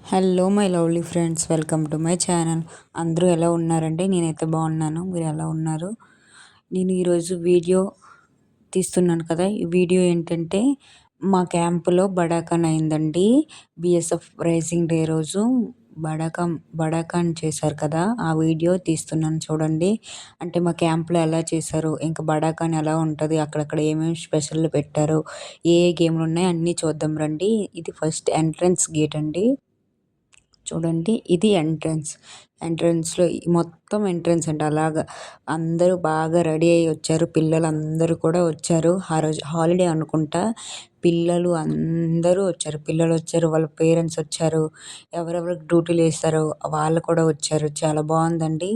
Hello my lovely friends, welcome to my channel. అందరూ ఎలా ఉన్నారండి? నేనైతే బాగున్నాను. మీరు ఎలా ఉన్నారు? నేను ఈరోజు వీడియో తీస్తున్నాను కదా. ఈ వీడియో ఏంటంటే మా క్యాంపులో బడాకాన్ అయిందండి. బిఎస్ఎఫ్ రైజింగ్ డే రోజు బడాకాన్ చేశారు కదా, ఆ వీడియో తీస్తున్నాను చూడండి. అంటే మా క్యాంప్లో ఎలా చేశారు, ఇంకా బడాకాన్ ఎలా ఉంటుంది, అక్కడక్కడ ఏమేమి స్పెషల్ పెట్టారు, ఏ ఏ గేమ్లు ఉన్నాయి అన్నీ చూద్దాం రండి. ఇది ఫస్ట్ ఎంట్రన్స్ గేట్ అండి. చూడండి, ఇది ఎంట్రన్స్లో మొత్తం ఎంట్రన్స్ అండి. అలాగా అందరూ బాగా రెడీ అయ్యి వచ్చారు. పిల్లలు అందరూ కూడా వచ్చారు. ఆ రోజు హాలిడే అనుకుంటా. పిల్లలు అందరూ వచ్చారు. పిల్లలు వచ్చారు, వాళ్ళ పేరెంట్స్ వచ్చారు, ఎవరెవరికి డ్యూటీలు వేస్తారో వాళ్ళు కూడా వచ్చారు. చాలా బాగుందండి.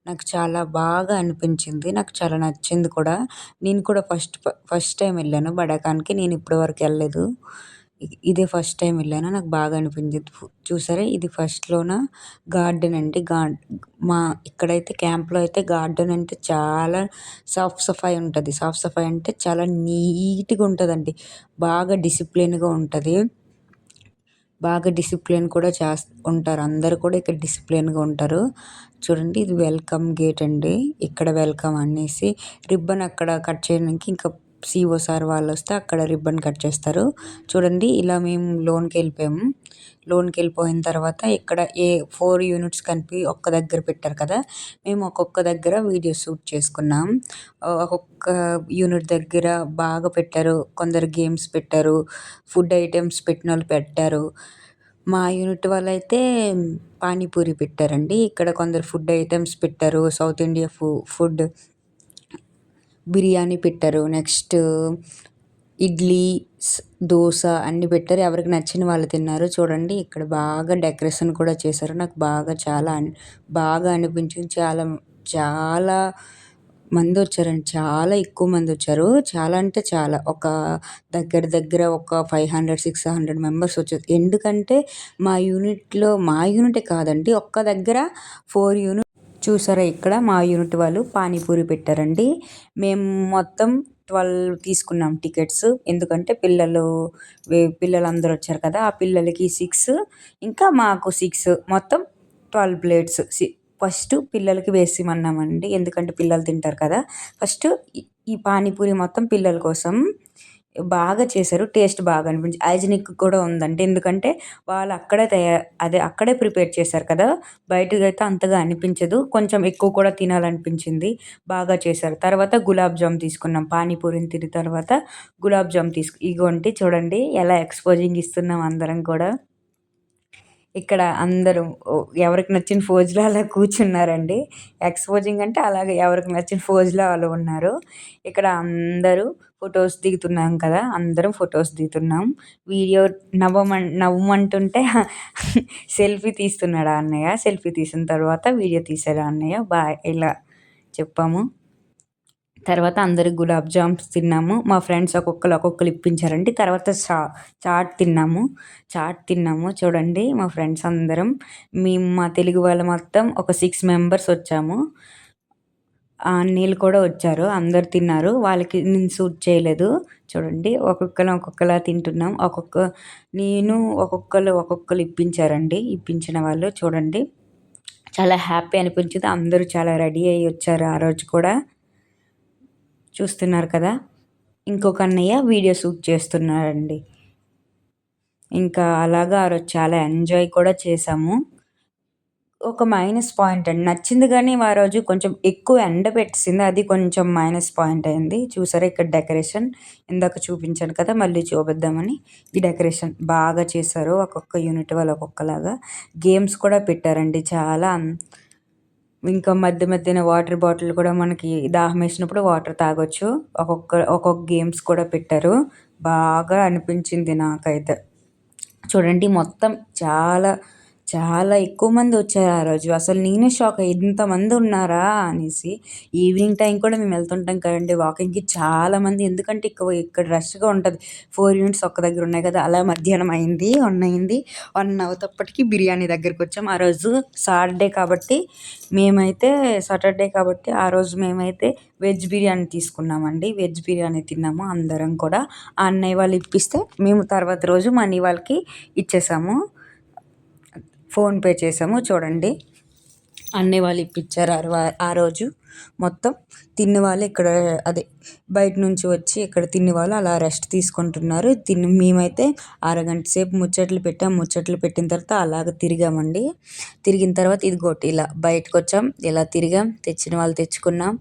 నాకు చాలా బాగా అనిపించింది. నాకు చాలా నచ్చింది కూడా. నేను కూడా ఫస్ట్ టైం వెళ్ళాను బడాకాన్కి. నేను ఇప్పటి వరకు వెళ్ళలేదు. ఇదే ఫస్ట్ టైం వెళ్ళాను. నాకు బాగా అనిపించింది. చూసారా, ఇది ఫస్ట్లోన గార్డెన్ అండి. మా ఇక్కడైతే క్యాంప్లో అయితే గార్డెన్ అంటే చాలా సాఫ్ సఫాయి ఉంటుంది. సాఫ్ సఫాయి అంటే చాలా నీట్గా ఉంటుందండి. బాగా డిసిప్లిన్గా ఉంటుంది. బాగా డిసిప్లిన్ కూడా ఉంటారు. అందరూ కూడా ఇక్కడ డిసిప్లిన్గా ఉంటారు. చూడండి, ఇది వెల్కమ్ గేట్ అండి. ఇక్కడ వెల్కమ్ అనేసి రిబ్బన్ అక్కడ కట్ చేయడానికి ఇంకా సిఓ సార్ వాళ్ళు వస్తే అక్కడ రిబ్బన్ కట్ చేస్తారు. చూడండి, ఇలా మేము లోన్కి వెళ్ళిపోయిన తర్వాత ఇక్కడ 4 యూనిట్స్ కలిపి ఒక్క దగ్గర పెట్టారు కదా. మేము ఒక్కొక్క దగ్గర వీడియో షూట్ చేసుకున్నాం. ఒక్కొక్క యూనిట్ దగ్గర బాగా పెట్టారు. కొందరు గేమ్స్ పెట్టారు, ఫుడ్ ఐటమ్స్ పెట్టిన వాళ్ళు పెట్టారు. మా యూనిట్ వాళ్ళైతే పానీపూరి పెట్టారండి. ఇక్కడ కొందరు ఫుడ్ ఐటమ్స్ పెట్టారు. సౌత్ ఇండియా ఫుడ్ బిర్యానీ పెట్టారు. నెక్స్ట్ ఇడ్లీ, దోశ అన్నీ పెట్టారు. ఎవరికి నచ్చిన వాళ్ళు తిన్నారు. చూడండి, ఇక్కడ బాగా డెకరేషన్ కూడా చేశారు. నాకు బాగా అనిపించింది. చాలా చాలా మంది వచ్చారండి. చాలా ఎక్కువ మంది వచ్చారు. చాలా అంటే చాలా, దగ్గర ఒక 500-600 మెంబర్స్ వచ్చారు. ఎందుకంటే మా యూనిటే కాదండి, ఒక్క దగ్గర 4 యూనిట్. చూసారా, ఇక్కడ మా యూనిట్ వాళ్ళు పానీపూరి పెట్టారండి. మేము మొత్తం 12 తీసుకున్నాం టికెట్స్. ఎందుకంటే పిల్లలందరూ వచ్చారు కదా, ఆ పిల్లలకి 6, ఇంకా మాకు 6, మొత్తం 12 ప్లేట్స్. ఫస్ట్ పిల్లలకి వేసిమన్నామండి, ఎందుకంటే పిల్లలు తింటారు కదా. ఫస్ట్ ఈ పానీపూరి మొత్తం పిల్లల కోసం బాగా చేశారు. టేస్ట్ బాగా అనిపించింది. హైజీనిక్ కూడా ఉందండి, ఎందుకంటే వాళ్ళు అక్కడే ప్రిపేర్ చేశారు కదా. బయటకు అయితే అంతగా అనిపించదు. కొంచెం ఎక్కువ కూడా తినాలనిపించింది. బాగా చేశారు. తర్వాత గులాబ్ జామ్ తీసుకున్నాం. పానీపూరిని తిన్న తర్వాత గులాబ్ జామ్ ఇగోండి, చూడండి ఎలా ఎక్స్పోజింగ్ ఇస్తున్నాం అందరం కూడా. ఇక్కడ అందరూ ఎవరికి నచ్చిన ఫోజులో అలా కూర్చున్నారండి. ఎక్స్పోజింగ్ అంటే అలాగే ఎవరికి నచ్చిన ఫోజులో వాళ్ళు ఉన్నారు. ఇక్కడ అందరూ ఫొటోస్ దిగుతున్నాం కదా, అందరం ఫొటోస్ దిగుతున్నాం. వీడియో నవ్వమంటుంటే సెల్ఫీ తీస్తున్నాడు ఆ అన్నయ్య. సెల్ఫీ తీసిన తర్వాత వీడియో తీసాడు ఆ అన్నయ్య. బాయ్ ఇలా చెప్పాము. తర్వాత అందరికి గులాబ్ జామ్స్ తిన్నాము. మా ఫ్రెండ్స్ ఒక్కొక్కరు ఇప్పించారండి. తర్వాత చాట్ తిన్నాము. చూడండి, మా ఫ్రెండ్స్ అందరం, మా తెలుగు వాళ్ళు మొత్తం ఒక 6 మెంబర్స్ వచ్చాము. అన్నీళ్ళు కూడా వచ్చారు. అందరు తిన్నారు. వాళ్ళకి నేను షూట్ చేయలేదు. చూడండి, ఒక్కొక్కలా తింటున్నాం. ఒక్కొక్కరు ఇప్పించారండి. ఇప్పించిన వాళ్ళు చూడండి, చాలా హ్యాపీ అనిపించింది. అందరూ చాలా రెడీ అయ్యి వచ్చారు ఆ రోజు కూడా. చూస్తున్నారు కదా, ఇంకొక అన్నయ్య వీడియో షూట్ చేస్తున్నారండి. ఇంకా అలాగా ఆ రోజు చాలా ఎంజాయ్ కూడా చేసాము. ఒక మైనస్ పాయింట్ అండి, నచ్చింది కానీ ఆ రోజు కొంచెం ఎక్కువ ఎండ పెట్టేసింది. అది కొంచెం మైనస్ పాయింట్ అయింది. చూసారా, ఇక్కడ డెకరేషన్ ఇందాక చూపించాను కదా, మళ్ళీ చూపిద్దామని ఈ డెకరేషన్ బాగా చేశారు. ఒక్కొక్క యూనిట్ వాళ్ళు ఒక్కొక్కలాగా గేమ్స్ కూడా పెట్టారండి. చాలా ఇంకా మధ్యన వాటర్ బాటిల్ కూడా మనకి దాహం వేసినప్పుడు వాటర్ తాగొచ్చు. ఒక్కొక్క గేమ్స్ కూడా పెట్టారు. బాగా అనిపించింది నాకైతే. చూడండి, మొత్తం చాలా చాలా ఎక్కువ మంది వచ్చారు ఆ రోజు. అసలు నేనే షాక్ అయ్యి, ఇంతమంది ఉన్నారా అనేసి. ఈవినింగ్ టైం కూడా మేము వెళ్తుంటాం కదండి వాకింగ్కి, చాలామంది. ఎందుకంటే ఇక్కడ రష్గా ఉంటుంది. 4 యూనిట్స్ ఒక్క దగ్గర ఉన్నాయి కదా. అలా మధ్యాహ్నం అయింది, 1 అవుతప్పటికి బిర్యానీ దగ్గరికి వచ్చాం. ఆ రోజు సాటర్డే కాబట్టి ఆ రోజు మేమైతే వెజ్ బిర్యానీ తీసుకున్నామండి. వెజ్ బిర్యానీ తిన్నాము అందరం కూడా. ఆ అన్నయ్య వాళ్ళు ఇప్పిస్తే మేము తర్వాత రోజు మనీ వాళ్ళకి ఇచ్చేసాము. ఫోన్పే చేసాము. చూడండి అన్నయ్య వాళ్ళు ఇప్పించారు ఆ రోజు. మొత్తం తిన్న వాళ్ళు ఇక్కడ అదే బయట నుంచి వచ్చి ఇక్కడ తిన్న వాళ్ళు అలా రెస్ట్ తీసుకుంటున్నారు. మేమైతే అరగంట సేపు ముచ్చట్లు పెట్టిన తర్వాత అలాగ తిరిగామండి. తిరిగిన తర్వాత ఇదిగోటి ఇలా బయటకు వచ్చాం, ఇలా తిరిగాం, తెచ్చిన వాళ్ళు తెచ్చుకున్నాం,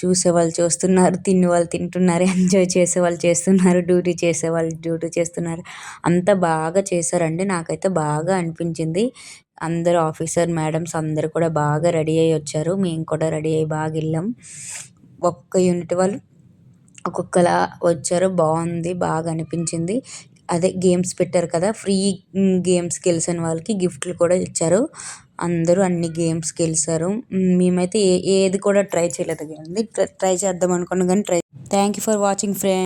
చూసేవాళ్ళు చూస్తున్నారు, తినేవాళ్ళు తింటున్నారు, ఎంజాయ్ చేసేవాళ్ళు చేస్తున్నారు, డ్యూటీ చేసేవాళ్ళు డ్యూటీ చేస్తున్నారు. అంతా బాగా చేశారండి. నాకైతే బాగా అనిపించింది. అందరూ ఆఫీసర్ మేడమ్స్ అందరూ కూడా బాగా రెడీ అయ్యి వచ్చారు. మేము కూడా రెడీ అయ్యి బాగా వెళ్ళాం. ఒక్క యూనిట్ వాళ్ళు ఒక్కొక్కలా వచ్చారు. బాగుంది, బాగా అనిపించింది. అదే గేమ్స్ పెట్టారు కదా, ఫ్రీ గేమ్స్ గెలిచిన వాళ్ళకి గిఫ్ట్లు కూడా ఇచ్చారు. అందరూ అన్ని గేమ్స్ గెలిచారు. మేమైతే ఏది కూడా ట్రై చేయలేదు కానీ ట్రై చేద్దాం అనుకున్నాం కానీ thank you for watching friends.